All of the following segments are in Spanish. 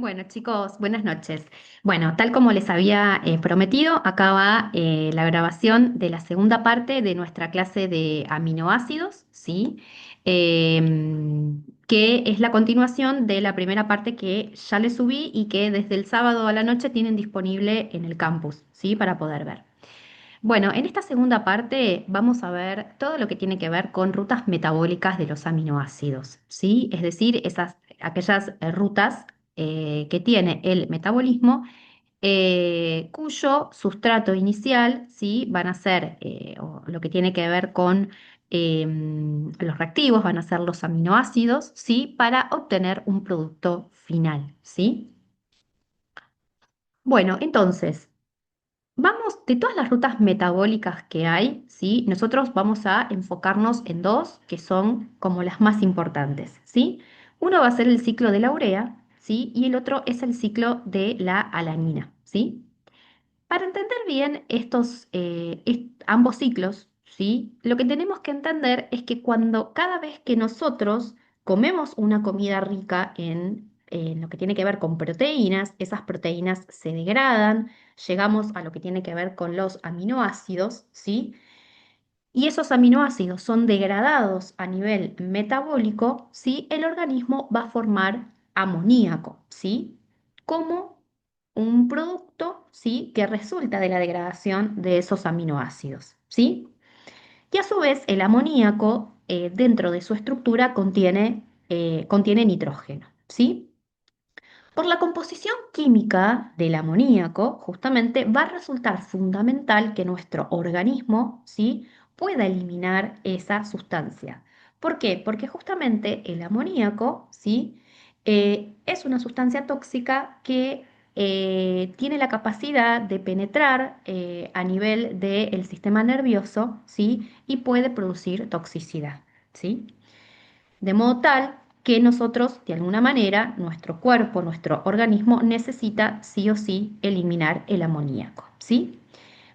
Bueno, chicos, buenas noches. Bueno, tal como les había prometido, acá va la grabación de la segunda parte de nuestra clase de aminoácidos, ¿sí? Que es la continuación de la primera parte que ya les subí y que desde el sábado a la noche tienen disponible en el campus, ¿sí? Para poder ver. Bueno, en esta segunda parte vamos a ver todo lo que tiene que ver con rutas metabólicas de los aminoácidos, ¿sí? Es decir, aquellas rutas que tiene el metabolismo, cuyo sustrato inicial, ¿sí? Van a ser, o lo que tiene que ver con los reactivos, van a ser los aminoácidos, ¿sí? Para obtener un producto final, ¿sí? Bueno, entonces. Vamos, de todas las rutas metabólicas que hay, ¿sí? Nosotros vamos a enfocarnos en dos que son como las más importantes, ¿sí? Uno va a ser el ciclo de la urea, ¿sí? Y el otro es el ciclo de la alanina, ¿sí? Para entender bien ambos ciclos, ¿sí? Lo que tenemos que entender es que cada vez que nosotros comemos una comida rica en lo que tiene que ver con proteínas, esas proteínas se degradan, llegamos a lo que tiene que ver con los aminoácidos, ¿sí? Y esos aminoácidos son degradados a nivel metabólico, ¿sí? El organismo va a formar amoníaco, ¿sí? Como un producto, ¿sí? Que resulta de la degradación de esos aminoácidos, ¿sí? Y a su vez, el amoníaco, dentro de su estructura, contiene nitrógeno, ¿sí? Por la composición química del amoníaco, justamente va a resultar fundamental que nuestro organismo, ¿sí? Pueda eliminar esa sustancia. ¿Por qué? Porque justamente el amoníaco, ¿sí? Es una sustancia tóxica que tiene la capacidad de penetrar a nivel del sistema nervioso, ¿sí? Y puede producir toxicidad, ¿sí? De modo tal que nosotros, de alguna manera, nuestro cuerpo, nuestro organismo necesita sí o sí eliminar el amoníaco, ¿sí?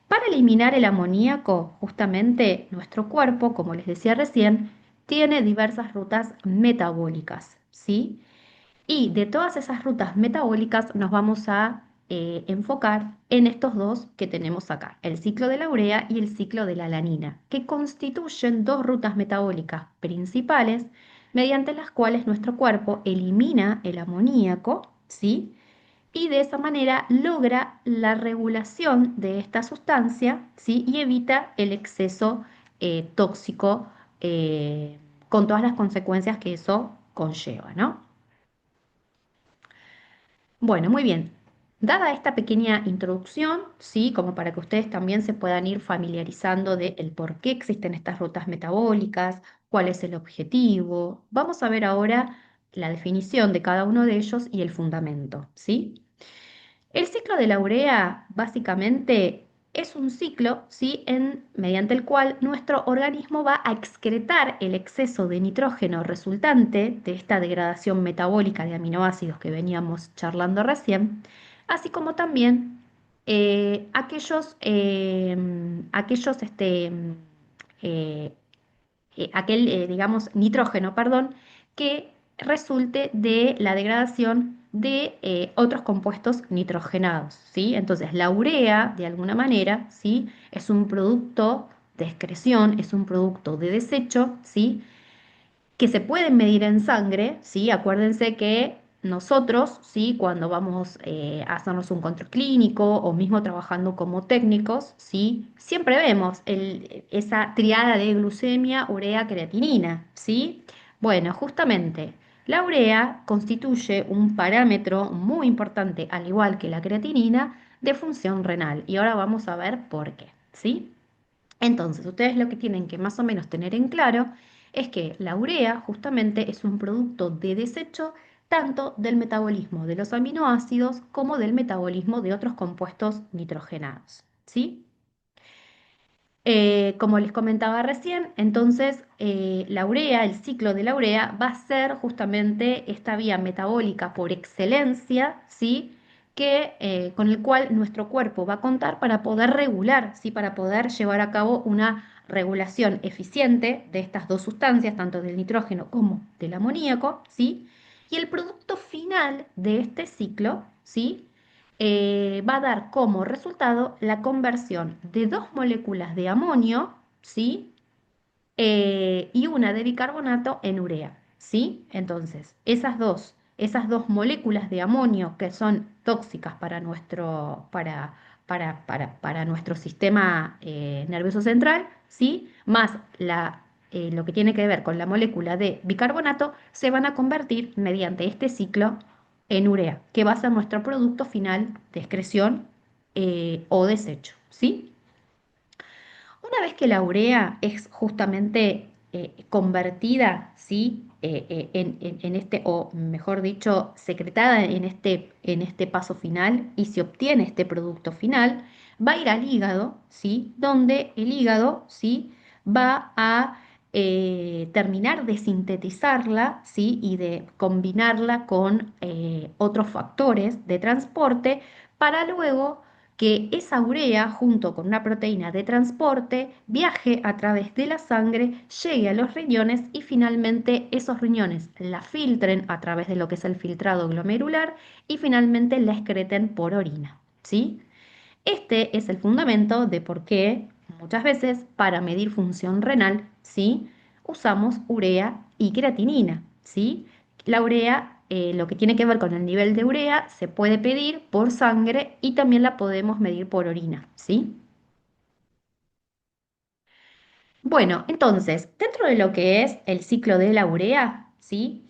Para eliminar el amoníaco, justamente nuestro cuerpo, como les decía recién, tiene diversas rutas metabólicas, ¿sí? Y de todas esas rutas metabólicas nos vamos a enfocar en estos dos que tenemos acá, el ciclo de la urea y el ciclo de la alanina, que constituyen dos rutas metabólicas principales mediante las cuales nuestro cuerpo elimina el amoníaco, ¿sí? Y de esa manera logra la regulación de esta sustancia, ¿sí? Y evita el exceso tóxico con todas las consecuencias que eso conlleva, ¿no? Bueno, muy bien. Dada esta pequeña introducción, sí, como para que ustedes también se puedan ir familiarizando de el por qué existen estas rutas metabólicas, cuál es el objetivo, vamos a ver ahora la definición de cada uno de ellos y el fundamento, ¿sí? El ciclo de la urea básicamente es un ciclo, ¿sí? Mediante el cual nuestro organismo va a excretar el exceso de nitrógeno resultante de esta degradación metabólica de aminoácidos que veníamos charlando recién, así como también eh, digamos, nitrógeno, perdón, que resulte de la degradación de otros compuestos nitrogenados, ¿sí? Entonces, la urea, de alguna manera, ¿sí? Es un producto de excreción, es un producto de desecho, ¿sí? Que se pueden medir en sangre, ¿sí? Acuérdense que nosotros, ¿sí? Cuando vamos a hacernos un control clínico o mismo trabajando como técnicos, ¿sí? Siempre vemos esa triada de glucemia, urea, creatinina, ¿sí? Bueno, justamente la urea constituye un parámetro muy importante, al igual que la creatinina, de función renal. Y ahora vamos a ver por qué, ¿sí? Entonces, ustedes lo que tienen que más o menos tener en claro es que la urea justamente es un producto de desecho tanto del metabolismo de los aminoácidos como del metabolismo de otros compuestos nitrogenados, ¿sí? Como les comentaba recién, entonces la urea, el ciclo de la urea va a ser justamente esta vía metabólica por excelencia, ¿sí? Con el cual nuestro cuerpo va a contar para poder regular, ¿sí? Para poder llevar a cabo una regulación eficiente de estas dos sustancias, tanto del nitrógeno como del amoníaco, ¿sí? Y el producto final de este ciclo, ¿sí? Va a dar como resultado la conversión de dos moléculas de amonio, ¿sí? Y una de bicarbonato en urea, ¿sí? Entonces, esas dos moléculas de amonio que son tóxicas para nuestro sistema nervioso central, ¿sí? Más lo que tiene que ver con la molécula de bicarbonato, se van a convertir mediante este ciclo en urea, que va a ser nuestro producto final de excreción o desecho, ¿sí? Una vez que la urea es justamente convertida, ¿sí? En este, o mejor dicho, secretada en este paso final y se obtiene este producto final, va a ir al hígado, ¿sí? Donde el hígado, ¿sí? Va a terminar de sintetizarla, ¿sí? Y de combinarla con otros factores de transporte para luego que esa urea, junto con una proteína de transporte, viaje a través de la sangre, llegue a los riñones y finalmente esos riñones la filtren a través de lo que es el filtrado glomerular y finalmente la excreten por orina, ¿sí? Este es el fundamento de por qué muchas veces para medir función renal, ¿sí? Usamos urea y creatinina, ¿sí? La urea, lo que tiene que ver con el nivel de urea, se puede pedir por sangre y también la podemos medir por orina, ¿sí? Bueno, entonces, dentro de lo que es el ciclo de la urea, ¿sí?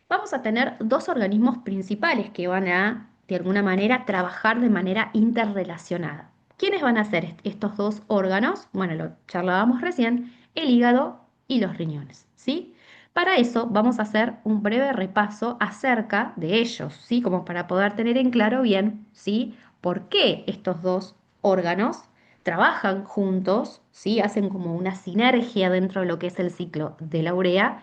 Vamos a tener dos organismos principales que van a, de alguna manera, trabajar de manera interrelacionada. ¿Quiénes van a ser estos dos órganos? Bueno, lo charlábamos recién, el hígado y los riñones, ¿sí? Para eso vamos a hacer un breve repaso acerca de ellos, ¿sí? Como para poder tener en claro bien, ¿sí? ¿Por qué estos dos órganos trabajan juntos, ¿sí? Hacen como una sinergia dentro de lo que es el ciclo de la urea,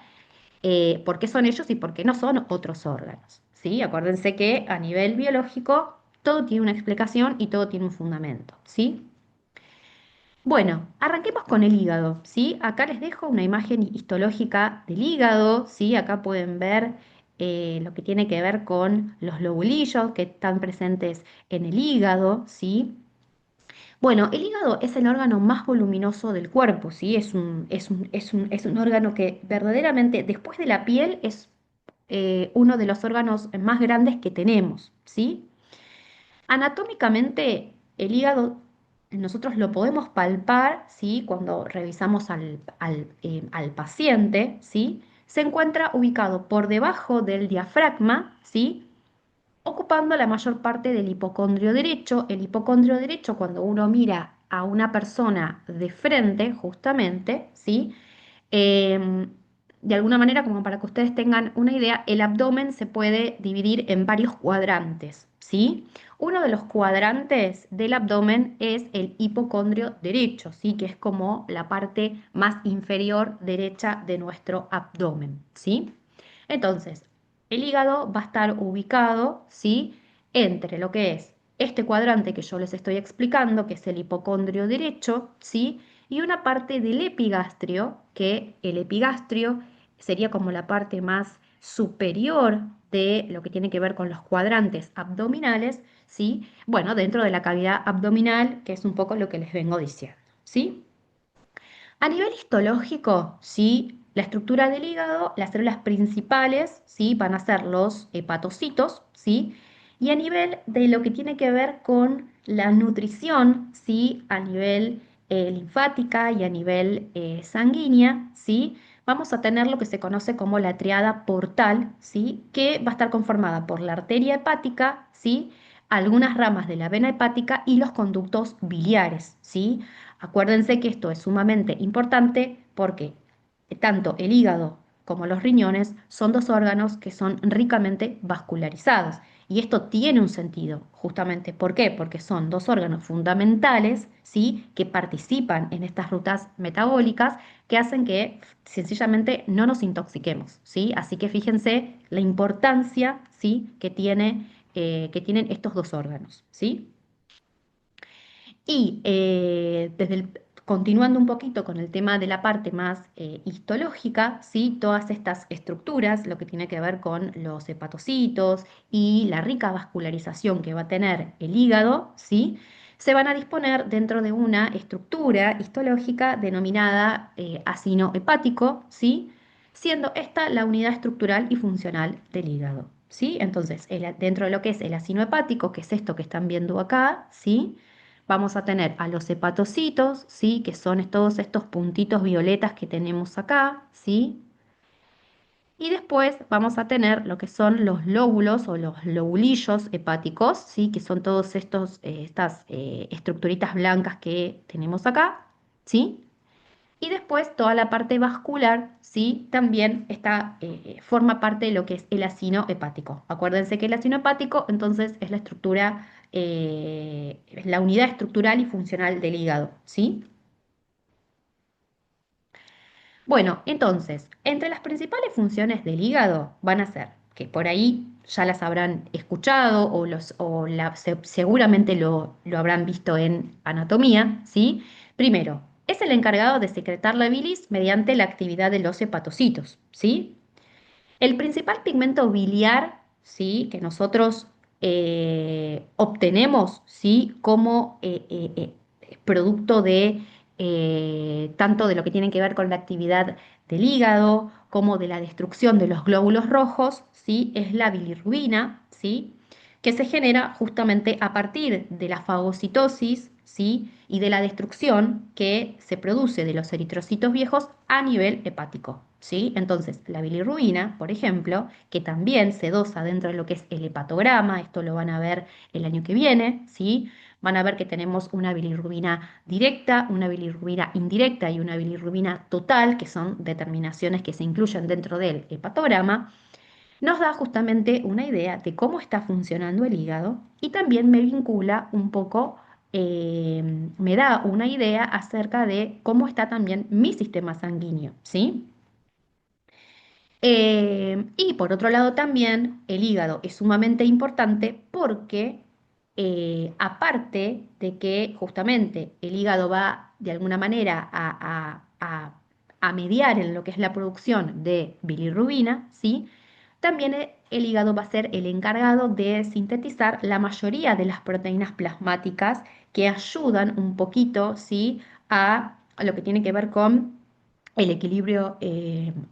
por qué son ellos y por qué no son otros órganos, ¿sí? Acuérdense que a nivel biológico todo tiene una explicación y todo tiene un fundamento, ¿sí? Bueno, arranquemos con el hígado, ¿sí? Acá les dejo una imagen histológica del hígado, ¿sí? Acá pueden ver lo que tiene que ver con los lobulillos que están presentes en el hígado, ¿sí? Bueno, el hígado es el órgano más voluminoso del cuerpo, ¿sí? Es un órgano que verdaderamente después de la piel es uno de los órganos más grandes que tenemos, ¿sí? Anatómicamente, el hígado nosotros lo podemos palpar, ¿sí? Cuando revisamos al paciente, ¿sí? Se encuentra ubicado por debajo del diafragma, ¿sí? Ocupando la mayor parte del hipocondrio derecho. El hipocondrio derecho, cuando uno mira a una persona de frente, justamente, ¿sí? Em, de alguna manera, como para que ustedes tengan una idea, el abdomen se puede dividir en varios cuadrantes, ¿sí? Uno de los cuadrantes del abdomen es el hipocondrio derecho, ¿sí? Que es como la parte más inferior derecha de nuestro abdomen, ¿sí? Entonces, el hígado va a estar ubicado, ¿sí? Entre lo que es este cuadrante que yo les estoy explicando, que es el hipocondrio derecho, ¿sí? Y una parte del epigastrio, que el epigastrio sería como la parte más superior de lo que tiene que ver con los cuadrantes abdominales, ¿sí? Bueno, dentro de la cavidad abdominal, que es un poco lo que les vengo diciendo, ¿sí? A nivel histológico, ¿sí? La estructura del hígado, las células principales, ¿sí? Van a ser los hepatocitos, ¿sí? Y a nivel de lo que tiene que ver con la nutrición, ¿sí? A nivel linfática y a nivel sanguínea, ¿sí? Vamos a tener lo que se conoce como la triada portal, ¿sí? Que va a estar conformada por la arteria hepática, ¿sí? Algunas ramas de la vena hepática y los conductos biliares, ¿sí? Acuérdense que esto es sumamente importante porque tanto el hígado como los riñones son dos órganos que son ricamente vascularizados. Y esto tiene un sentido, justamente. ¿Por qué? Porque son dos órganos fundamentales, ¿sí? Que participan en estas rutas metabólicas que hacen que sencillamente no nos intoxiquemos, ¿sí? Así que fíjense la importancia, ¿sí? Que tienen estos dos órganos, ¿sí? Y continuando un poquito con el tema de la parte más histológica, ¿sí? Todas estas estructuras, lo que tiene que ver con los hepatocitos y la rica vascularización que va a tener el hígado, ¿sí? Se van a disponer dentro de una estructura histológica denominada acino hepático, ¿sí? Siendo esta la unidad estructural y funcional del hígado, ¿sí? Entonces, dentro de lo que es el acino hepático, que es esto que están viendo acá, ¿sí? Vamos a tener a los hepatocitos, ¿sí? Que son todos estos puntitos violetas que tenemos acá, ¿sí? Y después vamos a tener lo que son los lóbulos o los lobulillos hepáticos, ¿sí? Que son todos estas estructuritas blancas que tenemos acá, ¿sí? Y después toda la parte vascular, ¿sí? También forma parte de lo que es el acino hepático. Acuérdense que el acino hepático entonces es la estructura, es la unidad estructural y funcional del hígado, ¿sí? Bueno, entonces, entre las principales funciones del hígado van a ser, que por ahí ya las habrán escuchado seguramente lo habrán visto en anatomía, ¿sí? Primero, es el encargado de secretar la bilis mediante la actividad de los hepatocitos, ¿sí? El principal pigmento biliar, ¿sí? Que nosotros obtenemos, ¿sí? Como producto de tanto de lo que tiene que ver con la actividad del hígado como de la destrucción de los glóbulos rojos, ¿sí? Es la bilirrubina, ¿sí? Que se genera justamente a partir de la fagocitosis, ¿sí? Y de la destrucción que se produce de los eritrocitos viejos a nivel hepático, ¿sí? Entonces, la bilirrubina, por ejemplo, que también se dosa dentro de lo que es el hepatograma, esto lo van a ver el año que viene, ¿sí? Van a ver que tenemos una bilirrubina directa, una bilirrubina indirecta y una bilirrubina total, que son determinaciones que se incluyen dentro del hepatograma. Nos da justamente una idea de cómo está funcionando el hígado y también me vincula un poco, me da una idea acerca de cómo está también mi sistema sanguíneo, ¿sí? Y por otro lado también el hígado es sumamente importante porque aparte de que justamente el hígado va de alguna manera a mediar en lo que es la producción de bilirrubina, ¿sí? También el hígado va a ser el encargado de sintetizar la mayoría de las proteínas plasmáticas que ayudan un poquito, ¿sí? A lo que tiene que ver con el equilibrio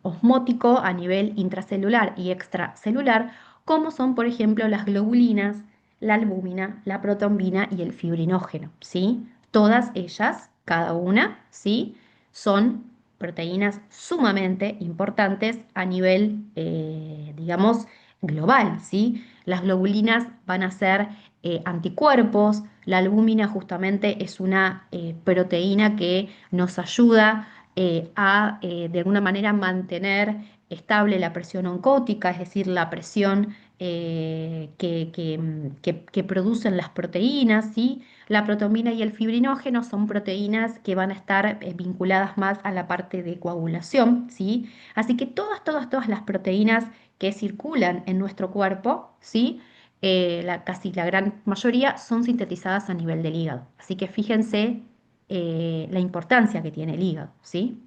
osmótico a nivel intracelular y extracelular, como son, por ejemplo, las globulinas, la albúmina, la protombina y el fibrinógeno, ¿sí? Todas ellas, cada una, ¿sí? Son proteínas sumamente importantes a nivel, digamos, global, ¿sí? Las globulinas van a ser anticuerpos, la albúmina justamente es una proteína que nos ayuda de alguna manera mantener estable la presión oncótica, es decir, la presión que producen las proteínas, ¿sí? La protomina y el fibrinógeno son proteínas que van a estar vinculadas más a la parte de coagulación, ¿sí? Así que todas las proteínas que circulan en nuestro cuerpo, ¿sí? Casi la gran mayoría son sintetizadas a nivel del hígado. Así que fíjense la importancia que tiene el hígado, ¿sí?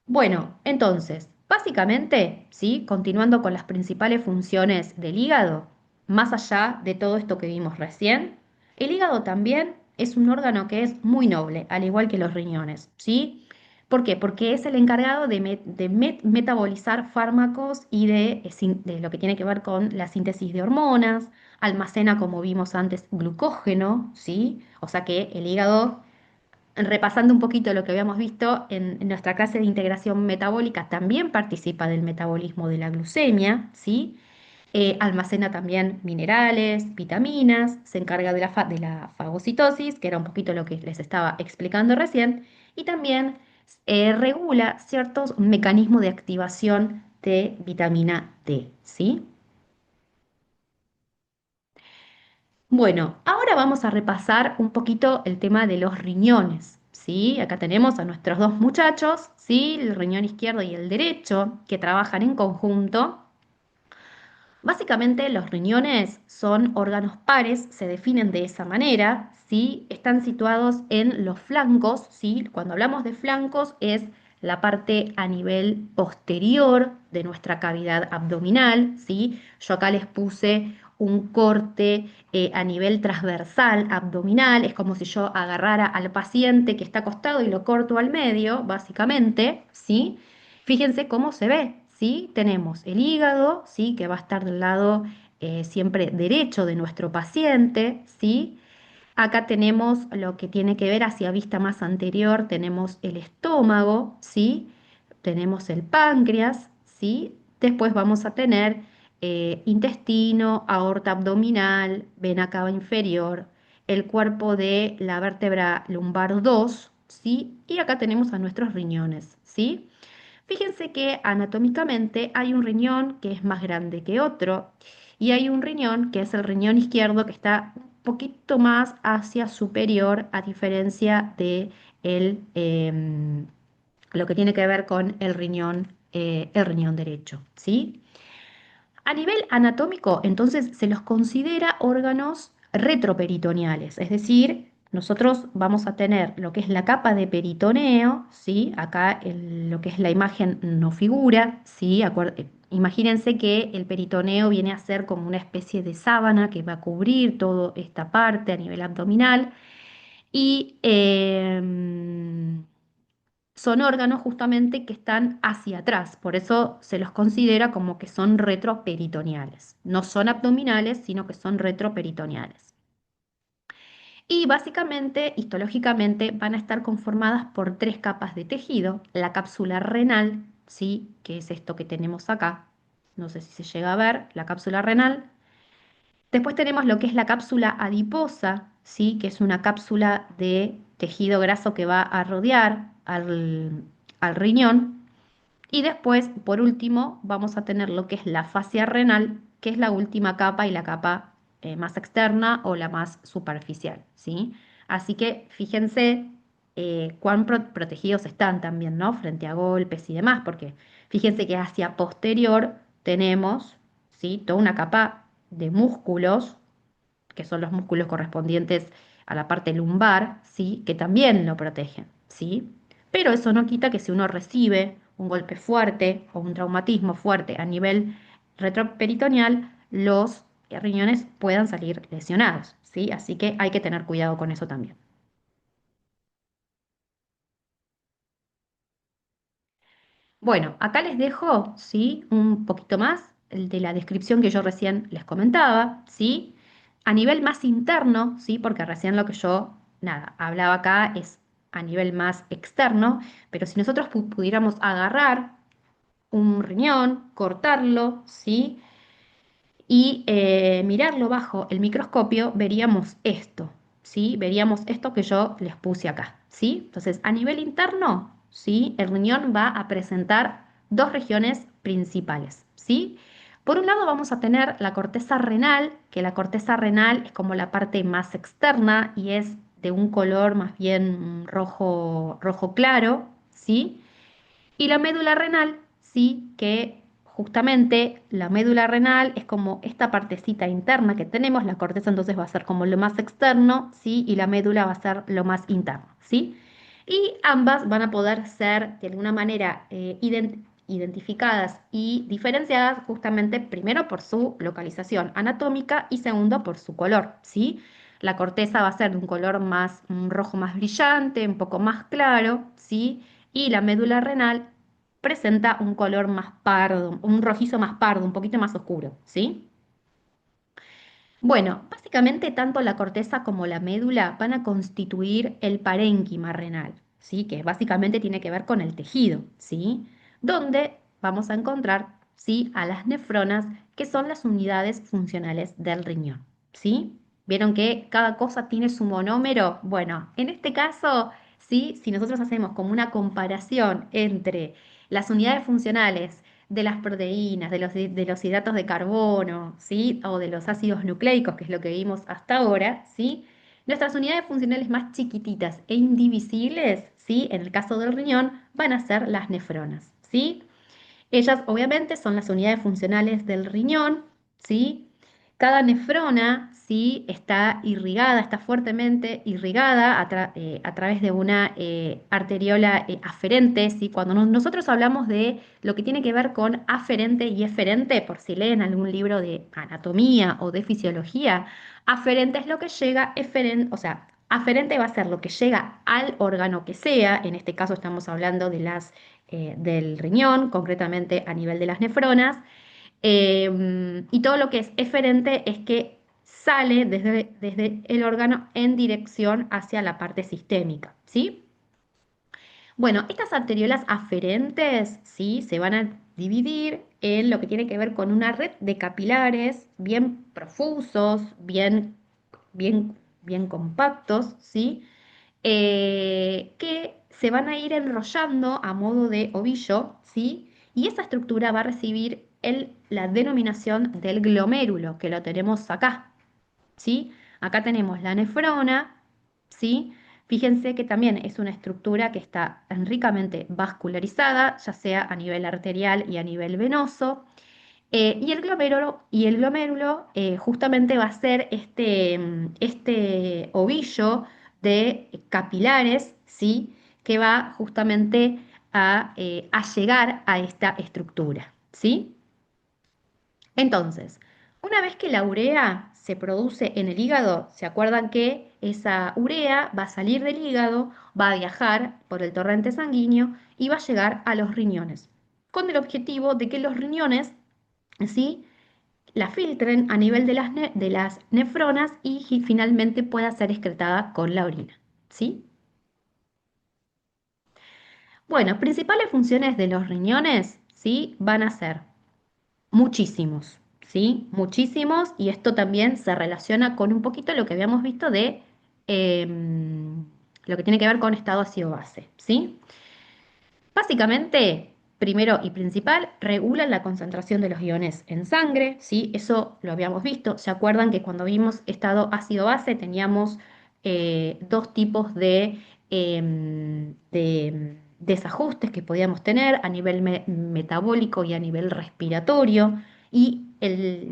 Bueno, entonces, básicamente, ¿sí? Continuando con las principales funciones del hígado, más allá de todo esto que vimos recién, el hígado también es un órgano que es muy noble, al igual que los riñones, ¿sí? ¿Por qué? Porque es el encargado de metabolizar fármacos y de lo que tiene que ver con la síntesis de hormonas, almacena, como vimos antes, glucógeno, ¿sí? O sea que el hígado, repasando un poquito lo que habíamos visto en nuestra clase de integración metabólica, también participa del metabolismo de la glucemia, ¿sí? Almacena también minerales, vitaminas, se encarga de la fagocitosis, que era un poquito lo que les estaba explicando recién, y también regula ciertos mecanismos de activación de vitamina D, ¿sí? Bueno, ahora vamos a repasar un poquito el tema de los riñones, ¿sí? Acá tenemos a nuestros dos muchachos, ¿sí? El riñón izquierdo y el derecho, que trabajan en conjunto. Básicamente los riñones son órganos pares, se definen de esa manera, ¿sí? Están situados en los flancos, ¿sí? Cuando hablamos de flancos es la parte a nivel posterior de nuestra cavidad abdominal, ¿sí? Yo acá les puse un corte a nivel transversal abdominal, es como si yo agarrara al paciente que está acostado y lo corto al medio, básicamente, ¿sí? Fíjense cómo se ve, ¿sí? Tenemos el hígado, ¿sí? Que va a estar del lado siempre derecho de nuestro paciente, ¿sí? Acá tenemos lo que tiene que ver hacia vista más anterior, tenemos el estómago, ¿sí? Tenemos el páncreas, ¿sí? Después vamos a tener intestino, aorta abdominal, vena cava inferior, el cuerpo de la vértebra lumbar 2, ¿sí? Y acá tenemos a nuestros riñones, ¿sí? Fíjense que anatómicamente hay un riñón que es más grande que otro y hay un riñón que es el riñón izquierdo que está un poquito más hacia superior a diferencia de lo que tiene que ver con el riñón derecho, ¿sí? A nivel anatómico, entonces se los considera órganos retroperitoneales, es decir, nosotros vamos a tener lo que es la capa de peritoneo, ¿sí? Acá lo que es la imagen no figura, ¿sí? Imagínense que el peritoneo viene a ser como una especie de sábana que va a cubrir toda esta parte a nivel abdominal y son órganos justamente que están hacia atrás, por eso se los considera como que son retroperitoneales. No son abdominales, sino que son retroperitoneales. Y básicamente, histológicamente, van a estar conformadas por tres capas de tejido. La cápsula renal, ¿sí? Que es esto que tenemos acá. No sé si se llega a ver, la cápsula renal. Después tenemos lo que es la cápsula adiposa, ¿sí? Que es una cápsula de tejido graso que va a rodear al riñón. Y después, por último, vamos a tener lo que es la fascia renal, que es la última capa y la capa más externa o la más superficial, ¿sí? Así que fíjense cuán protegidos están también, ¿no? Frente a golpes y demás, porque fíjense que hacia posterior tenemos, ¿sí? Toda una capa de músculos que son los músculos correspondientes a la parte lumbar, ¿sí? Que también lo protegen, ¿sí? Pero eso no quita que si uno recibe un golpe fuerte o un traumatismo fuerte a nivel retroperitoneal, los riñones puedan salir lesionados, ¿sí? Así que hay que tener cuidado con eso también. Bueno, acá les dejo, ¿sí? Un poquito más el de la descripción que yo recién les comentaba, ¿sí? A nivel más interno, ¿sí? Porque recién lo que yo, nada, hablaba acá es a nivel más externo, pero si nosotros pudiéramos agarrar un riñón, cortarlo, ¿sí? Y mirarlo bajo el microscopio, veríamos esto, ¿sí? Veríamos esto que yo les puse acá, ¿sí? Entonces, a nivel interno, ¿sí? El riñón va a presentar dos regiones principales, ¿sí? Por un lado vamos a tener la corteza renal, que la corteza renal es como la parte más externa y es de un color más bien rojo, rojo claro, ¿sí? Y la médula renal, sí, que justamente la médula renal es como esta partecita interna que tenemos, la corteza entonces va a ser como lo más externo, sí, y la médula va a ser lo más interno, sí. Y ambas van a poder ser de alguna manera identificadas y diferenciadas justamente primero por su localización anatómica y segundo por su color, ¿sí? La corteza va a ser de un color más un rojo más brillante, un poco más claro, ¿sí? Y la médula renal presenta un color más pardo, un rojizo más pardo, un poquito más oscuro, ¿sí? Bueno, básicamente tanto la corteza como la médula van a constituir el parénquima renal, ¿sí? Que básicamente tiene que ver con el tejido, ¿sí? Donde vamos a encontrar, ¿sí? A las nefronas, que son las unidades funcionales del riñón, ¿sí? ¿Vieron que cada cosa tiene su monómero? Bueno, en este caso, ¿sí? Si nosotros hacemos como una comparación entre las unidades funcionales de las proteínas, de los hidratos de carbono, ¿sí? O de los ácidos nucleicos, que es lo que vimos hasta ahora, ¿sí? Nuestras unidades funcionales más chiquititas e indivisibles, ¿sí? En el caso del riñón, van a ser las nefronas, ¿sí? Ellas obviamente son las unidades funcionales del riñón, ¿sí? Cada nefrona, ¿sí? Está irrigada, está fuertemente irrigada a través de una arteriola aferente, ¿sí? Cuando nosotros hablamos de lo que tiene que ver con aferente y eferente, por si leen algún libro de anatomía o de fisiología, aferente es lo que llega, eferente, o sea, aferente va a ser lo que llega al órgano que sea, en este caso estamos hablando de del riñón, concretamente a nivel de las nefronas. Y todo lo que es eferente es que sale desde el órgano en dirección hacia la parte sistémica, ¿sí? Bueno, estas arteriolas aferentes, ¿sí? Se van a dividir en lo que tiene que ver con una red de capilares bien profusos, bien, bien compactos, ¿sí? Que se van a ir enrollando a modo de ovillo, ¿sí? Y esa estructura va a recibir la denominación del glomérulo, que lo tenemos acá, ¿sí? Acá tenemos la nefrona, ¿sí? Fíjense que también es una estructura que está ricamente vascularizada, ya sea a nivel arterial y a nivel venoso. Y el glomérulo justamente va a ser este ovillo de capilares, ¿sí? Que va justamente a llegar a esta estructura, ¿sí? Entonces, una vez que la urea se produce en el hígado, ¿se acuerdan que esa urea va a salir del hígado, va a viajar por el torrente sanguíneo y va a llegar a los riñones, con el objetivo de que los riñones, ¿sí? La filtren a nivel de las nefronas y finalmente pueda ser excretada con la orina, ¿sí? Bueno, principales funciones de los riñones, ¿sí? Van a ser muchísimos, ¿sí? Muchísimos, y esto también se relaciona con un poquito lo que habíamos visto de lo que tiene que ver con estado ácido-base, ¿sí? Básicamente, primero y principal, regulan la concentración de los iones en sangre, ¿sí? Eso lo habíamos visto. ¿Se acuerdan que cuando vimos estado ácido-base teníamos dos tipos de desajustes que podíamos tener a nivel metabólico y a nivel respiratorio? Y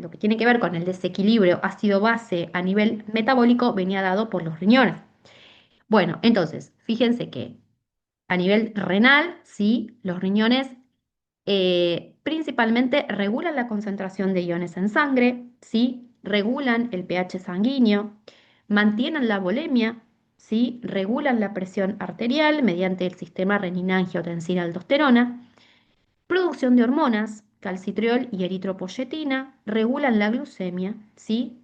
lo que tiene que ver con el desequilibrio ácido-base a nivel metabólico venía dado por los riñones. Bueno, entonces, fíjense que a nivel renal, sí, los riñones principalmente regulan la concentración de iones en sangre, sí, regulan el pH sanguíneo, mantienen la volemia, sí, regulan la presión arterial mediante el sistema renina-angiotensina-aldosterona, producción de hormonas, calcitriol y eritropoyetina, regulan la glucemia, ¿sí?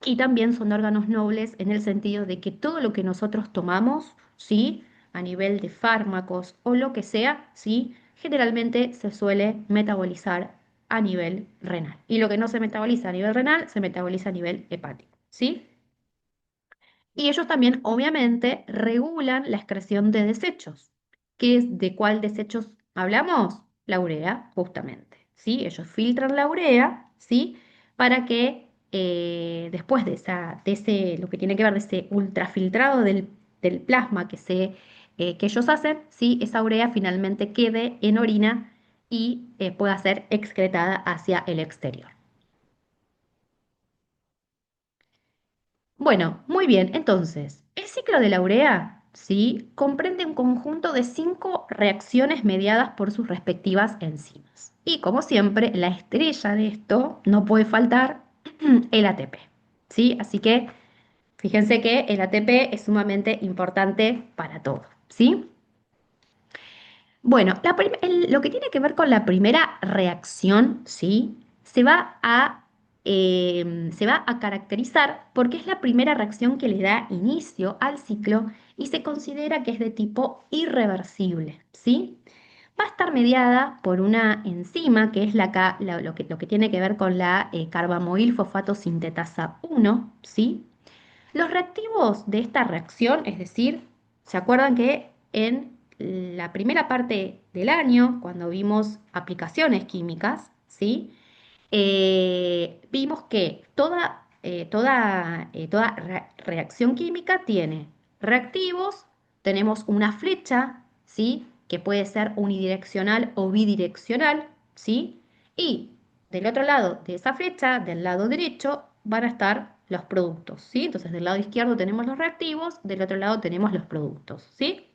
Y también son órganos nobles en el sentido de que todo lo que nosotros tomamos, ¿sí? A nivel de fármacos o lo que sea, ¿sí? Generalmente se suele metabolizar a nivel renal. Y lo que no se metaboliza a nivel renal, se metaboliza a nivel hepático, ¿sí? Y ellos también, obviamente, regulan la excreción de desechos. ¿De cuál desechos hablamos? La urea, justamente. ¿Sí? Ellos filtran la urea, ¿sí? Para que después de ese, lo que tiene que ver de ese ultrafiltrado del plasma que ellos hacen, ¿sí? Esa urea finalmente quede en orina y pueda ser excretada hacia el exterior. Bueno, muy bien. Entonces, el ciclo de la urea, ¿sí? Comprende un conjunto de 5 reacciones mediadas por sus respectivas enzimas. Y como siempre, la estrella de esto no puede faltar el ATP, ¿sí? Así que fíjense que el ATP es sumamente importante para todo, ¿sí? Bueno, lo que tiene que ver con la primera reacción, ¿sí? Se va a caracterizar porque es la primera reacción que le da inicio al ciclo y se considera que es de tipo irreversible, ¿sí? Va a estar mediada por una enzima que es lo que tiene que ver con la carbamoil fosfato sintetasa 1, ¿sí? Los reactivos de esta reacción, es decir, ¿se acuerdan que en la primera parte del año, cuando vimos aplicaciones químicas, ¿sí? Vimos que toda reacción química tiene reactivos, tenemos una flecha, ¿sí? Que puede ser unidireccional o bidireccional, ¿sí? Y del otro lado de esa flecha, del lado derecho, van a estar los productos, ¿sí? Entonces, del lado izquierdo tenemos los reactivos, del otro lado tenemos los productos, ¿sí?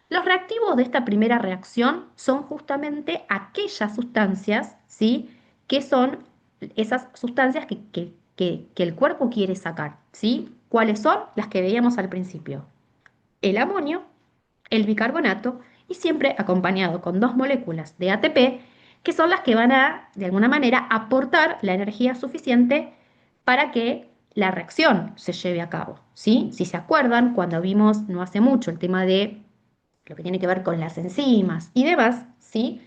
Los reactivos de esta primera reacción son justamente aquellas sustancias, ¿sí? Que son esas sustancias que el cuerpo quiere sacar, ¿sí? ¿Cuáles son? Las que veíamos al principio. El amonio, el bicarbonato y siempre acompañado con dos moléculas de ATP, que son las que van a, de alguna manera, aportar la energía suficiente para que la reacción se lleve a cabo, ¿sí? Si se acuerdan, cuando vimos no hace mucho el tema de lo que tiene que ver con las enzimas y demás, ¿sí?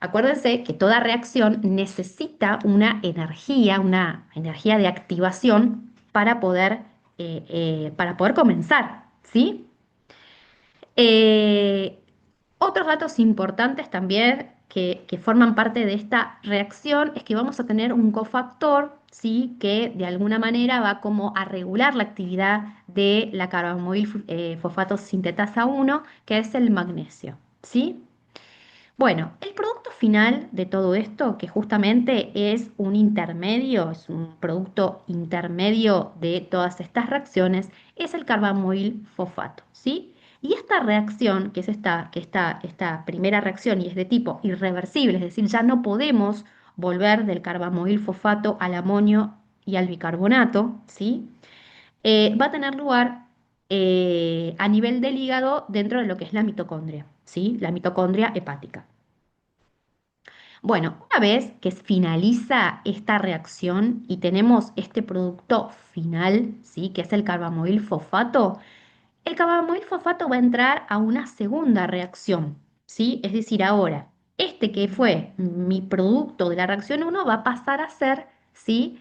Acuérdense que toda reacción necesita una energía de activación para poder comenzar, ¿sí? Eh, Otros datos importantes también que forman parte de esta reacción es que vamos a tener un cofactor, ¿sí? Que de alguna manera va como a regular la actividad de la carbamoil fosfato sintetasa 1, que es el magnesio, ¿sí? Bueno, el producto final de todo esto, que justamente es un intermedio, es un producto intermedio de todas estas reacciones, es el carbamoil fosfato, ¿sí? Y esta reacción, que es esta primera reacción y es de tipo irreversible, es decir, ya no podemos volver del carbamoil fosfato al amonio y al bicarbonato, ¿sí? Va a tener lugar a nivel del hígado dentro de lo que es la mitocondria, ¿sí? La mitocondria hepática. Bueno, una vez que finaliza esta reacción y tenemos este producto final, ¿sí? Que es el carbamoil fosfato va a entrar a una segunda reacción, ¿sí? Es decir, ahora, este que fue mi producto de la reacción uno va a pasar a ser, ¿sí?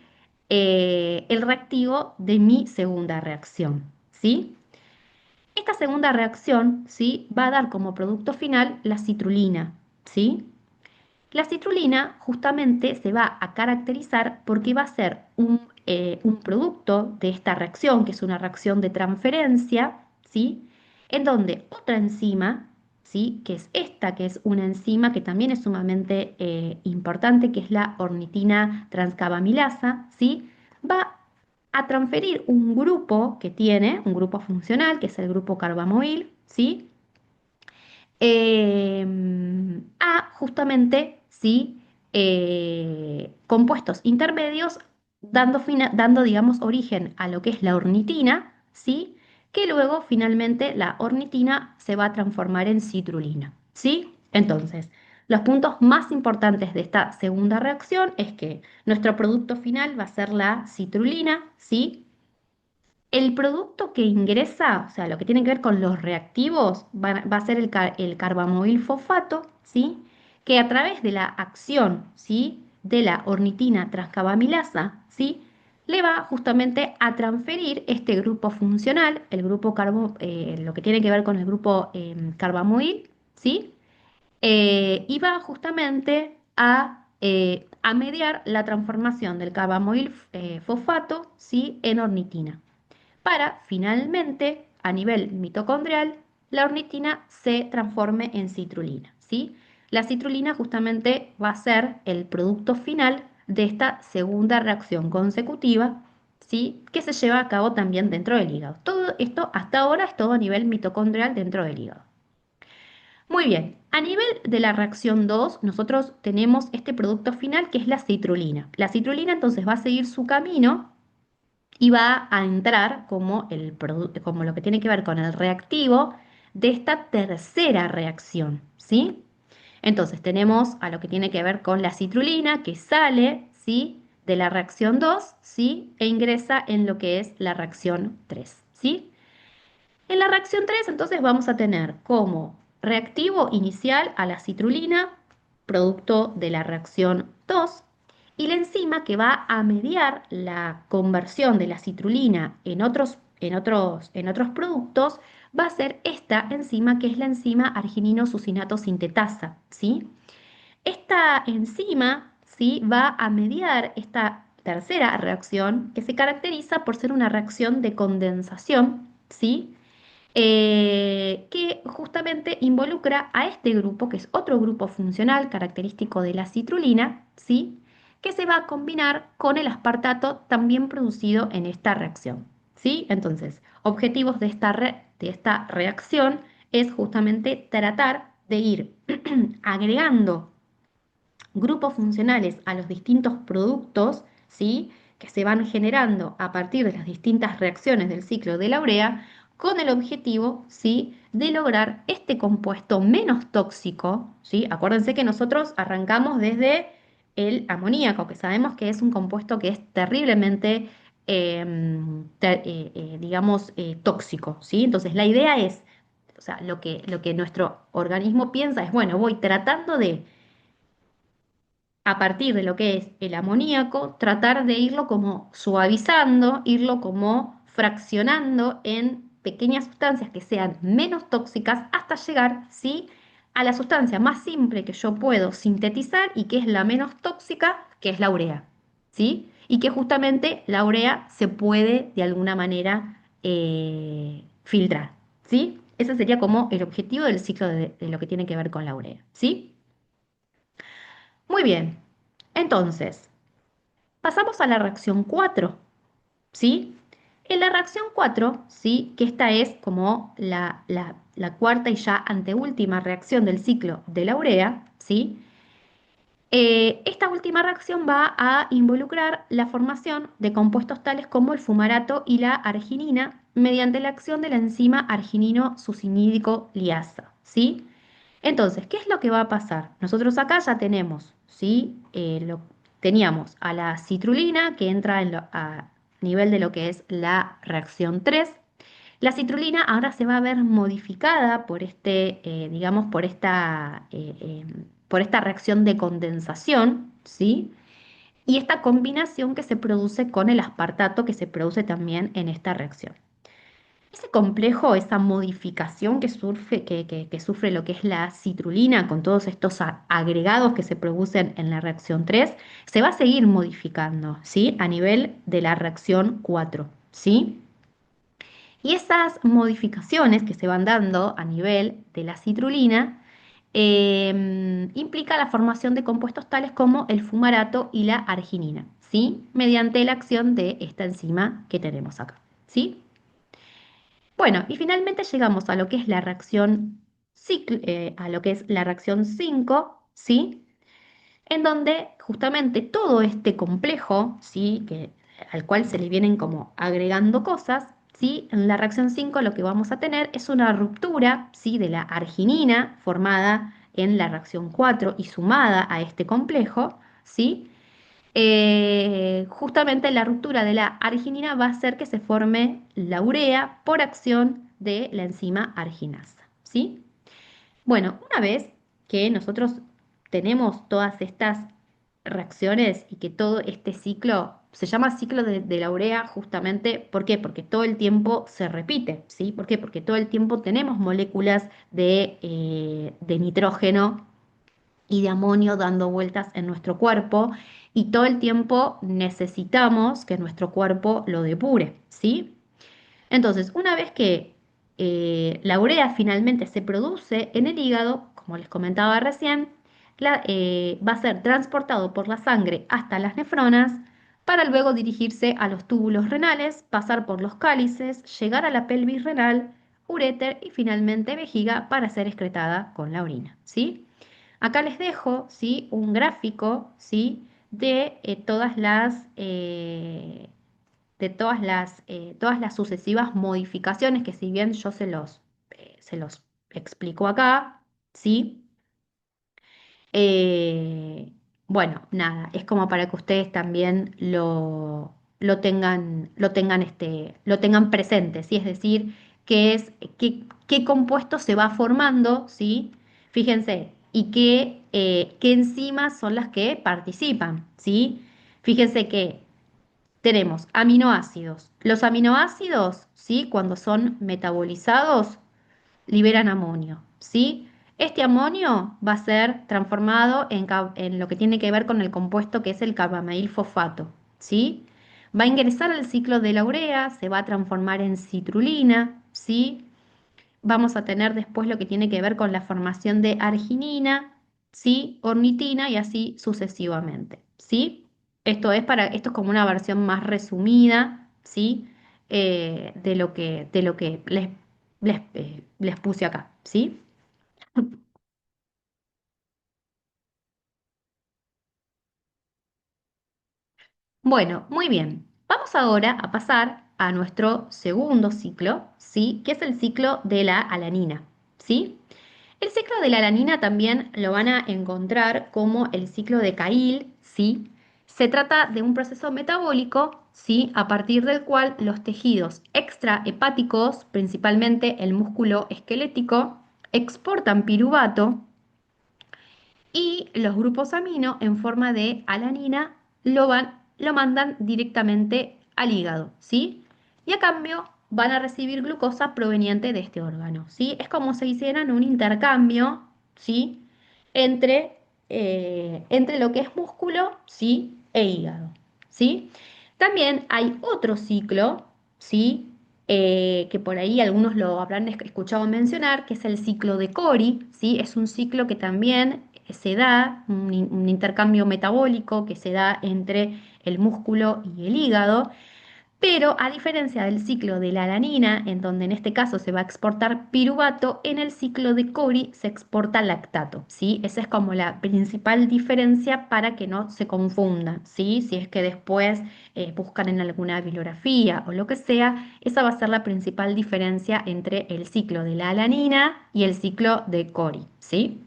El reactivo de mi segunda reacción, ¿sí? Esta segunda reacción, ¿sí? Va a dar como producto final la citrulina, ¿sí? La citrulina justamente se va a caracterizar porque va a ser un producto de esta reacción, que es una reacción de transferencia, ¿sí? En donde otra enzima, ¿sí? Que es esta, que es una enzima que también es sumamente importante, que es la ornitina transcarbamilasa, ¿sí? Va a transferir un grupo que tiene, un grupo funcional, que es el grupo carbamoil, ¿sí? A justamente, ¿sí? Compuestos intermedios dando, digamos, origen a lo que es la ornitina, ¿sí? Que luego finalmente la ornitina se va a transformar en citrulina, ¿sí? Entonces, los puntos más importantes de esta segunda reacción es que nuestro producto final va a ser la citrulina, ¿sí? El producto que ingresa, o sea, lo que tiene que ver con los reactivos, va a ser el carbamoil fosfato, ¿sí? Que a través de la acción, ¿sí? De la ornitina transcarbamilasa, ¿sí? Le va justamente a transferir este grupo funcional, lo que tiene que ver con el grupo carbamoil, ¿sí? Y va justamente a mediar la transformación del carbamoil fosfato, ¿sí? En ornitina para finalmente, a nivel mitocondrial, la ornitina se transforme en citrulina, ¿sí? La citrulina justamente va a ser el producto final de esta segunda reacción consecutiva, ¿sí? Que se lleva a cabo también dentro del hígado. Todo esto hasta ahora es todo a nivel mitocondrial dentro del hígado. Muy bien, a nivel de la reacción 2, nosotros tenemos este producto final que es la citrulina. La citrulina entonces va a seguir su camino y va a entrar como, como lo que tiene que ver con el reactivo de esta tercera reacción, ¿sí? Entonces tenemos a lo que tiene que ver con la citrulina que sale, ¿sí? De la reacción 2, ¿sí? E ingresa en lo que es la reacción 3, ¿sí? En la reacción 3, entonces vamos a tener como reactivo inicial a la citrulina, producto de la reacción 2, y la enzima que va a mediar la conversión de la citrulina en otros productos va a ser esta enzima que es la enzima arginino-sucinato sintetasa, ¿sí? Esta enzima, ¿sí? Va a mediar esta tercera reacción que se caracteriza por ser una reacción de condensación, ¿sí? Que justamente involucra a este grupo, que es otro grupo funcional característico de la citrulina, ¿sí? que se va a combinar con el aspartato también producido en esta reacción, ¿sí? Entonces, objetivos de esta reacción es justamente tratar de ir agregando grupos funcionales a los distintos productos, ¿sí? Que se van generando a partir de las distintas reacciones del ciclo de la urea, con el objetivo, ¿sí? De lograr este compuesto menos tóxico, ¿sí? Acuérdense que nosotros arrancamos desde el amoníaco, que sabemos que es un compuesto que es terriblemente, digamos, tóxico, ¿sí? Entonces la idea es, o sea, lo que nuestro organismo piensa es, bueno, voy tratando de a partir de lo que es el amoníaco, tratar de irlo como suavizando, irlo como fraccionando en pequeñas sustancias que sean menos tóxicas hasta llegar, ¿sí? A la sustancia más simple que yo puedo sintetizar y que es la menos tóxica, que es la urea, ¿sí? Y que justamente la urea se puede de alguna manera filtrar, ¿sí? Ese sería como el objetivo del ciclo de lo que tiene que ver con la urea, ¿sí? Muy bien. Entonces, pasamos a la reacción 4, ¿sí? En la reacción 4, ¿sí? Que esta es como la cuarta y ya anteúltima reacción del ciclo de la urea, ¿sí? Esta última reacción va a involucrar la formación de compuestos tales como el fumarato y la arginina mediante la acción de la enzima arginino-succinídico liasa, ¿sí? Entonces, ¿qué es lo que va a pasar? Nosotros acá ya tenemos, ¿sí? Teníamos a la citrulina que entra a nivel de lo que es la reacción 3. La citrulina ahora se va a ver modificada por digamos, por esta reacción de condensación, ¿sí? Y esta combinación que se produce con el aspartato que se produce también en esta reacción. Ese complejo, esa modificación que sufre lo que es la citrulina con todos estos agregados que se producen en la reacción 3, se va a seguir modificando, ¿sí? A nivel de la reacción 4, ¿sí? Y esas modificaciones que se van dando a nivel de la citrulina implica la formación de compuestos tales como el fumarato y la arginina, ¿sí? Mediante la acción de esta enzima que tenemos acá, ¿sí? Bueno, y finalmente llegamos a lo que es la reacción a lo que es la reacción 5, ¿sí? En donde justamente todo este complejo, ¿sí? Al cual se le vienen como agregando cosas, ¿sí? En la reacción 5 lo que vamos a tener es una ruptura, ¿sí? De la arginina formada en la reacción 4 y sumada a este complejo, ¿sí? Justamente la ruptura de la arginina va a hacer que se forme la urea por acción de la enzima arginasa, ¿sí? Bueno, una vez que nosotros tenemos todas estas reacciones y que todo este ciclo se llama ciclo de la urea justamente, ¿por qué? Porque todo el tiempo se repite, ¿sí? ¿Por qué? Porque todo el tiempo tenemos moléculas de nitrógeno y de amonio dando vueltas en nuestro cuerpo y todo el tiempo necesitamos que nuestro cuerpo lo depure, ¿sí? Entonces, una vez que la urea finalmente se produce en el hígado, como les comentaba recién, va a ser transportado por la sangre hasta las nefronas para luego dirigirse a los túbulos renales, pasar por los cálices, llegar a la pelvis renal, uréter y finalmente vejiga para ser excretada con la orina, ¿sí? Acá les dejo, ¿sí? Un gráfico, ¿sí? De todas las sucesivas modificaciones que si bien yo se los explico acá, ¿sí? Eh, bueno, nada, es como para que ustedes también lo tengan presente, ¿sí? Es decir, qué compuesto se va formando, ¿sí? Fíjense, y qué enzimas son las que participan, ¿sí? Fíjense que tenemos aminoácidos. Los aminoácidos, ¿sí? Cuando son metabolizados, liberan amonio, ¿sí? Este amonio va a ser transformado en lo que tiene que ver con el compuesto que es el carbamidilfosfato, ¿sí? Va a ingresar al ciclo de la urea, se va a transformar en citrulina, ¿sí? Vamos a tener después lo que tiene que ver con la formación de arginina, ¿sí? Ornitina y así sucesivamente, ¿sí? Esto es como una versión más resumida, ¿sí? De lo que les puse acá, ¿sí? Bueno, muy bien. Vamos ahora a pasar a nuestro segundo ciclo, ¿sí? Que es el ciclo de la alanina, ¿sí? El ciclo de la alanina también lo van a encontrar como el ciclo de Cahill, ¿sí? Se trata de un proceso metabólico, ¿sí? A partir del cual los tejidos extrahepáticos, principalmente el músculo esquelético, exportan piruvato y los grupos amino en forma de alanina lo mandan directamente al hígado, ¿sí? Y a cambio van a recibir glucosa proveniente de este órgano, ¿sí? Es como si hicieran un intercambio, ¿sí? Entre, entre lo que es músculo, ¿sí? E hígado, ¿sí? También hay otro ciclo, ¿sí? Que por ahí algunos lo habrán escuchado mencionar, que es el ciclo de Cori, ¿sí? Es un ciclo que también se da, un intercambio metabólico que se da entre el músculo y el hígado, pero a diferencia del ciclo de la alanina, en donde en este caso se va a exportar piruvato, en el ciclo de Cori se exporta lactato, ¿sí? Esa es como la principal diferencia para que no se confundan, ¿sí? Si es que después buscan en alguna bibliografía o lo que sea, esa va a ser la principal diferencia entre el ciclo de la alanina y el ciclo de Cori, ¿sí?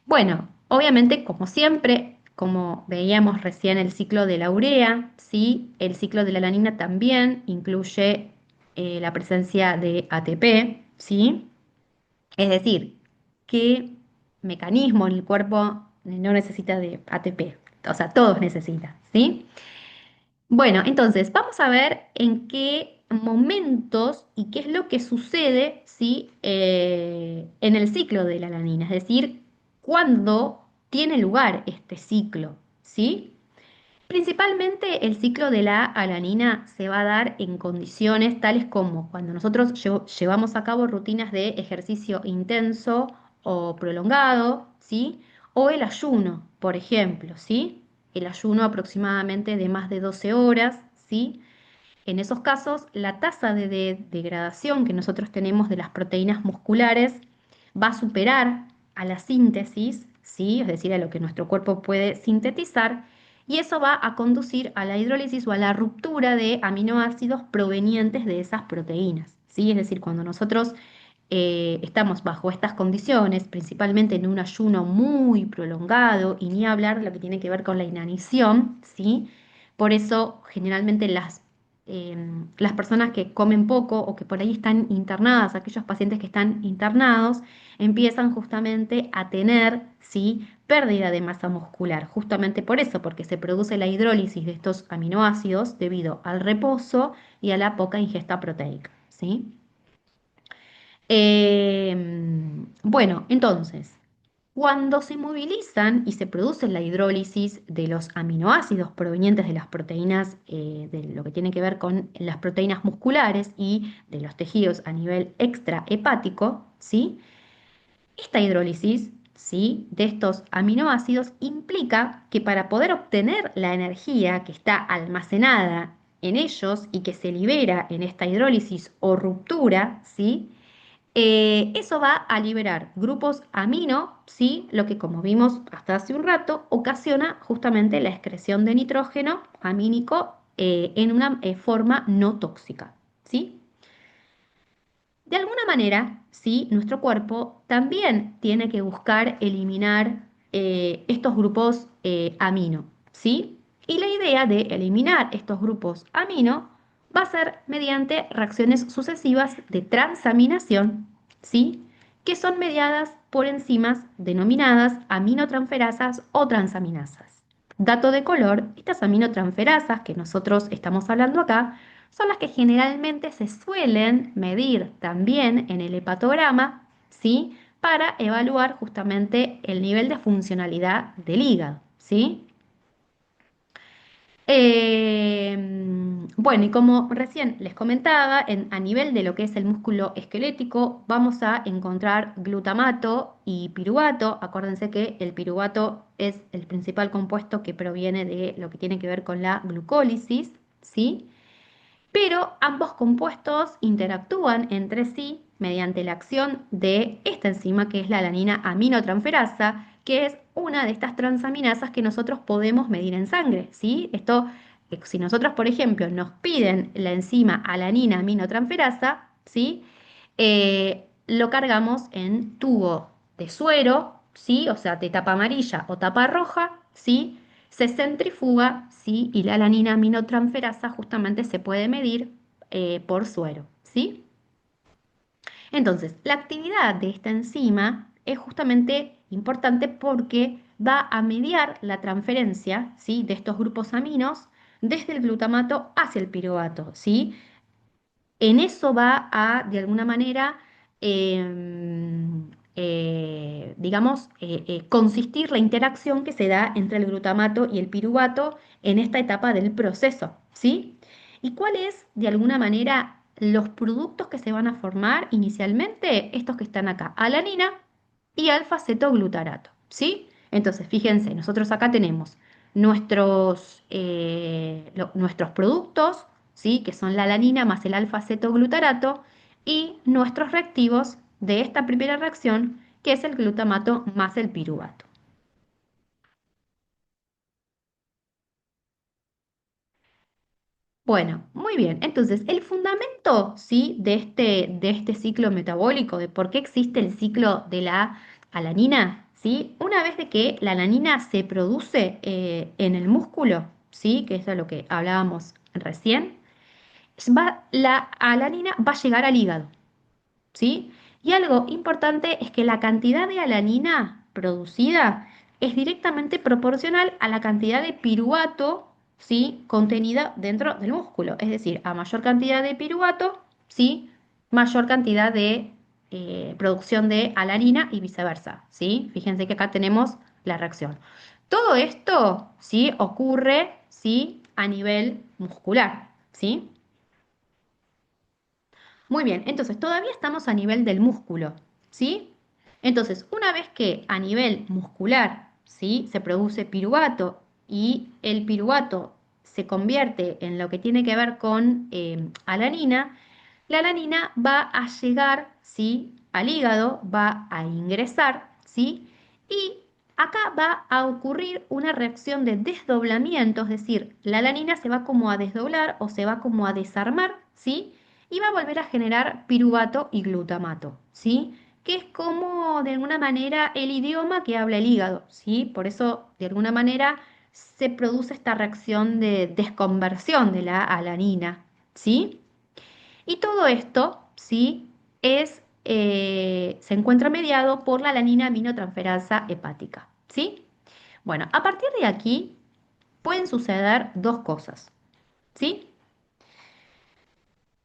Bueno, obviamente, como siempre, como veíamos recién el ciclo de la urea, ¿sí? El ciclo de la alanina también incluye la presencia de ATP, ¿sí? Es decir, ¿qué mecanismo en el cuerpo no necesita de ATP? O sea, todos necesitan, ¿sí? Bueno, entonces vamos a ver en qué momentos y qué es lo que sucede, ¿sí? En el ciclo de la alanina, es decir, cuándo tiene lugar este ciclo, ¿sí? Principalmente el ciclo de la alanina se va a dar en condiciones tales como cuando nosotros llevamos a cabo rutinas de ejercicio intenso o prolongado, ¿sí? O el ayuno, por ejemplo, ¿sí? El ayuno aproximadamente de más de 12 horas, ¿sí? En esos casos, la tasa de degradación que nosotros tenemos de las proteínas musculares va a superar a la síntesis, ¿sí? Es decir, a lo que nuestro cuerpo puede sintetizar, y eso va a conducir a la hidrólisis o a la ruptura de aminoácidos provenientes de esas proteínas, ¿sí? Es decir, cuando nosotros estamos bajo estas condiciones, principalmente en un ayuno muy prolongado, y ni hablar de lo que tiene que ver con la inanición, ¿sí? Por eso, generalmente las personas que comen poco o que por ahí están internadas, aquellos pacientes que están internados, empiezan justamente a tener, ¿sí? Pérdida de masa muscular, justamente por eso, porque se produce la hidrólisis de estos aminoácidos debido al reposo y a la poca ingesta proteica, ¿sí? Bueno, entonces, cuando se movilizan y se produce la hidrólisis de los aminoácidos provenientes de las proteínas, de lo que tiene que ver con las proteínas musculares y de los tejidos a nivel extrahepático, ¿sí? Esta hidrólisis, ¿sí? De estos aminoácidos implica que para poder obtener la energía que está almacenada en ellos y que se libera en esta hidrólisis o ruptura, ¿sí? Eso va a liberar grupos amino, ¿sí? Lo que como vimos hasta hace un rato, ocasiona justamente la excreción de nitrógeno amínico en una forma no tóxica, ¿sí? De alguna manera, ¿sí? Nuestro cuerpo también tiene que buscar eliminar estos grupos amino, ¿sí? Y la idea de eliminar estos grupos amino va a ser mediante reacciones sucesivas de transaminación, ¿sí? Que son mediadas por enzimas denominadas aminotransferasas o transaminasas. Dato de color, estas aminotransferasas que nosotros estamos hablando acá son las que generalmente se suelen medir también en el hepatograma, ¿sí? Para evaluar justamente el nivel de funcionalidad del hígado, ¿sí? Bueno, y como recién les comentaba, a nivel de lo que es el músculo esquelético, vamos a encontrar glutamato y piruvato. Acuérdense que el piruvato es el principal compuesto que proviene de lo que tiene que ver con la glucólisis, ¿sí? Pero ambos compuestos interactúan entre sí mediante la acción de esta enzima que es la alanina aminotransferasa, que es una de estas transaminasas que nosotros podemos medir en sangre, ¿sí? Esto, si nosotros, por ejemplo, nos piden la enzima alanina aminotransferasa, ¿sí? Lo cargamos en tubo de suero, ¿sí? O sea, de tapa amarilla o tapa roja, ¿sí? Se centrifuga, ¿sí? Y la alanina aminotransferasa justamente se puede medir por suero, ¿sí? Entonces, la actividad de esta enzima es justamente importante porque va a mediar la transferencia, ¿sí? De estos grupos aminos desde el glutamato hacia el piruvato, ¿sí? En eso va a, de alguna manera, digamos, consistir la interacción que se da entre el glutamato y el piruvato en esta etapa del proceso, ¿sí? ¿Y cuáles, de alguna manera, los productos que se van a formar inicialmente? Estos que están acá, alanina y alfa-cetoglutarato, ¿sí? Entonces, fíjense, nosotros acá tenemos nuestros productos, ¿sí? Que son la alanina más el alfa-cetoglutarato, y nuestros reactivos de esta primera reacción, que es el glutamato más el piruvato. Bueno, muy bien. Entonces, el fundamento, ¿sí? de este ciclo metabólico, de por qué existe el ciclo de la alanina, ¿sí? Una vez de que la alanina se produce en el músculo, ¿sí? Que eso es lo que hablábamos recién, la alanina va a llegar al hígado. ¿Sí? Y algo importante es que la cantidad de alanina producida es directamente proporcional a la cantidad de piruvato, ¿sí? Contenida dentro del músculo. Es decir, a mayor cantidad de piruvato, ¿sí? Mayor cantidad de producción de alanina y viceversa, ¿sí? Fíjense que acá tenemos la reacción. Todo esto, ¿sí? Ocurre, ¿sí? A nivel muscular, ¿sí? Muy bien, entonces todavía estamos a nivel del músculo, ¿sí? Entonces, una vez que a nivel muscular, ¿sí? Se produce piruvato y el piruvato se convierte en lo que tiene que ver con alanina, la alanina va a llegar, ¿sí? Al hígado, va a ingresar, ¿sí? Y acá va a ocurrir una reacción de desdoblamiento, es decir, la alanina se va como a desdoblar o se va como a desarmar, ¿sí? Y va a volver a generar piruvato y glutamato, ¿sí? Que es como de alguna manera el idioma que habla el hígado, ¿sí? Por eso de alguna manera se produce esta reacción de desconversión de la alanina, ¿sí? Y todo esto, ¿sí? Se encuentra mediado por la alanina aminotransferasa hepática, ¿sí? Bueno, a partir de aquí pueden suceder dos cosas, ¿sí?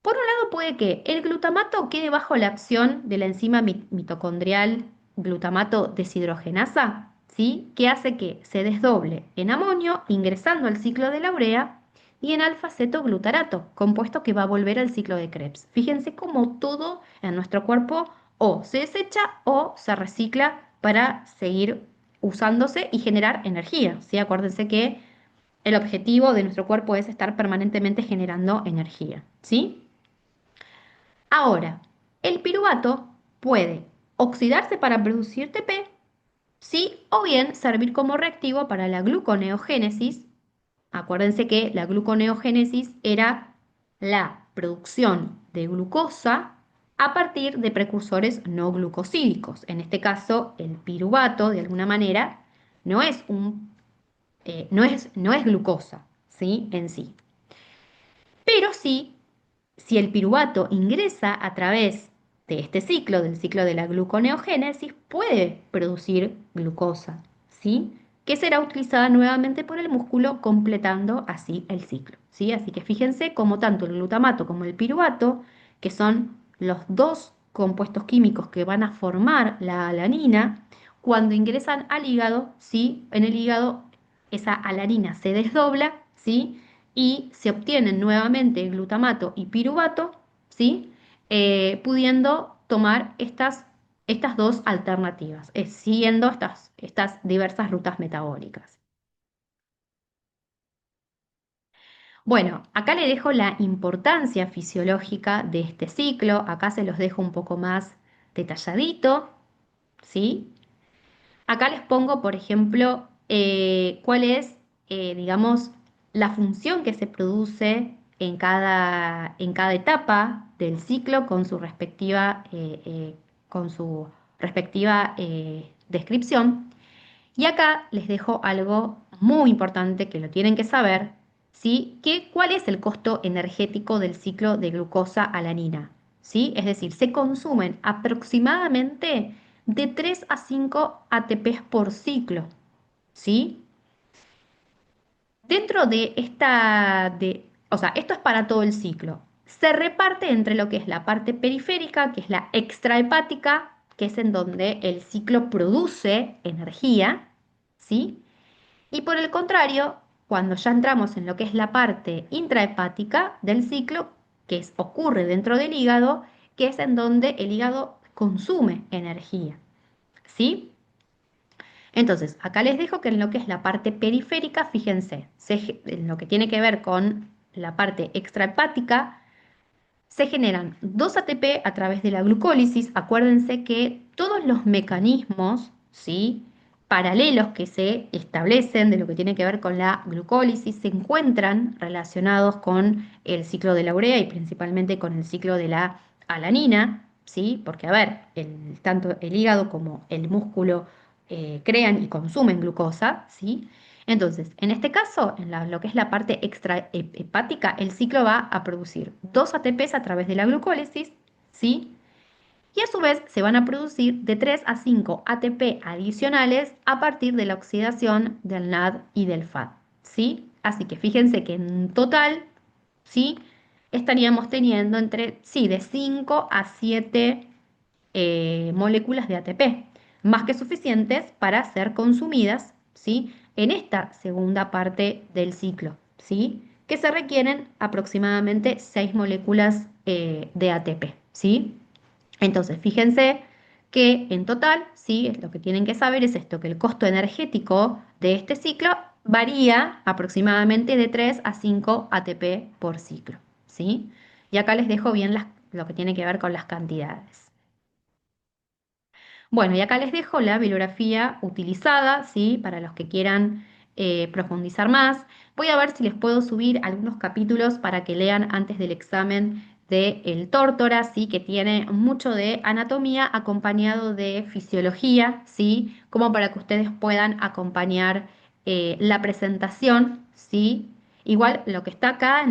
Por un lado, puede que el glutamato quede bajo la acción de la enzima mitocondrial glutamato deshidrogenasa, ¿sí? Que hace que se desdoble en amonio ingresando al ciclo de la urea y en alfa-cetoglutarato, compuesto que va a volver al ciclo de Krebs. Fíjense cómo todo en nuestro cuerpo o se desecha o se recicla para seguir usándose y generar energía, ¿sí? Acuérdense que el objetivo de nuestro cuerpo es estar permanentemente generando energía, ¿sí? Ahora, el piruvato puede oxidarse para producir TP, sí, o bien servir como reactivo para la gluconeogénesis. Acuérdense que la gluconeogénesis era la producción de glucosa a partir de precursores no glucosídicos. En este caso, el piruvato, de alguna manera, no es glucosa, ¿sí? En sí. Pero sí, si el piruvato ingresa a través de este ciclo, del ciclo de la gluconeogénesis, puede producir glucosa, ¿sí? Que será utilizada nuevamente por el músculo, completando así el ciclo, ¿sí? Así que fíjense cómo tanto el glutamato como el piruvato, que son los dos compuestos químicos que van a formar la alanina, cuando ingresan al hígado, ¿sí? En el hígado esa alanina se desdobla, ¿sí? Y se obtienen nuevamente glutamato y piruvato, ¿sí? Pudiendo tomar estas dos alternativas, siguiendo estas diversas rutas metabólicas. Bueno, acá le dejo la importancia fisiológica de este ciclo, acá se los dejo un poco más detalladito, ¿sí? Acá les pongo, por ejemplo, cuál es, digamos, la función que se produce en cada etapa del ciclo con su respectiva descripción. Y acá les dejo algo muy importante que lo tienen que saber, ¿sí? ¿Cuál es el costo energético del ciclo de glucosa-alanina? ¿Sí? Es decir, se consumen aproximadamente de 3 a 5 ATPs por ciclo, ¿sí? Dentro de o sea, esto es para todo el ciclo. Se reparte entre lo que es la parte periférica, que es la extrahepática, que es en donde el ciclo produce energía, ¿sí? Y por el contrario, cuando ya entramos en lo que es la parte intrahepática del ciclo, ocurre dentro del hígado, que es en donde el hígado consume energía, ¿sí? Entonces, acá les dejo que en lo que es la parte periférica, fíjense, en lo que tiene que ver con la parte extrahepática, se generan 2 ATP a través de la glucólisis. Acuérdense que todos los mecanismos, ¿sí? Paralelos que se establecen de lo que tiene que ver con la glucólisis se encuentran relacionados con el ciclo de la urea y principalmente con el ciclo de la alanina, ¿sí? Porque, a ver, tanto el hígado como el músculo crean y consumen glucosa, ¿sí? Entonces, en este caso, lo que es la parte extrahepática, el ciclo va a producir 2 ATPs a través de la glucólisis, ¿sí? Y a su vez se van a producir de 3 a 5 ATP adicionales a partir de la oxidación del NAD y del FAD, ¿sí? Así que fíjense que en total, ¿sí? Estaríamos teniendo sí, de 5 a 7 moléculas de ATP, más que suficientes para ser consumidas, ¿sí? En esta segunda parte del ciclo, ¿sí? Que se requieren aproximadamente 6 moléculas de ATP, ¿sí? Entonces, fíjense que en total, ¿sí? Lo que tienen que saber es esto, que el costo energético de este ciclo varía aproximadamente de 3 a 5 ATP por ciclo, ¿sí? Y acá les dejo bien lo que tiene que ver con las cantidades. Bueno, y acá les dejo la bibliografía utilizada, ¿sí? Para los que quieran profundizar más. Voy a ver si les puedo subir algunos capítulos para que lean antes del examen de el Tórtora, ¿sí? Que tiene mucho de anatomía acompañado de fisiología, ¿sí? Como para que ustedes puedan acompañar la presentación, ¿sí? Igual lo que está acá,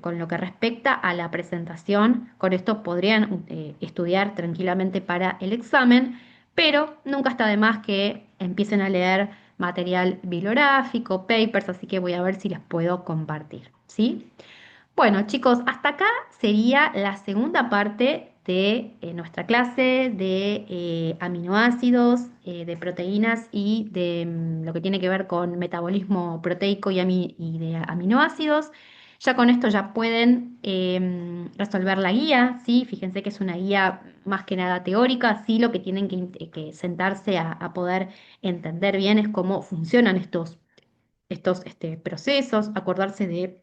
con lo que respecta a la presentación, con esto podrían estudiar tranquilamente para el examen, pero nunca está de más que empiecen a leer material bibliográfico, papers, así que voy a ver si les puedo compartir, ¿sí? Bueno, chicos, hasta acá sería la segunda parte de nuestra clase de aminoácidos, de proteínas y de lo que tiene que ver con metabolismo proteico y de aminoácidos. Ya con esto ya pueden resolver la guía, ¿sí? Fíjense que es una guía más que nada teórica, sí, lo que tienen que sentarse a poder entender bien es cómo funcionan estos procesos, acordarse de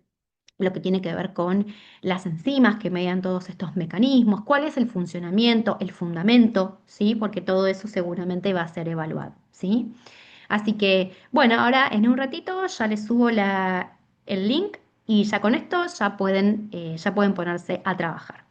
lo que tiene que ver con las enzimas que median todos estos mecanismos, cuál es el funcionamiento, el fundamento, ¿sí? Porque todo eso seguramente va a ser evaluado, ¿sí? Así que, bueno, ahora en un ratito ya les subo el link y ya con esto ya pueden ponerse a trabajar.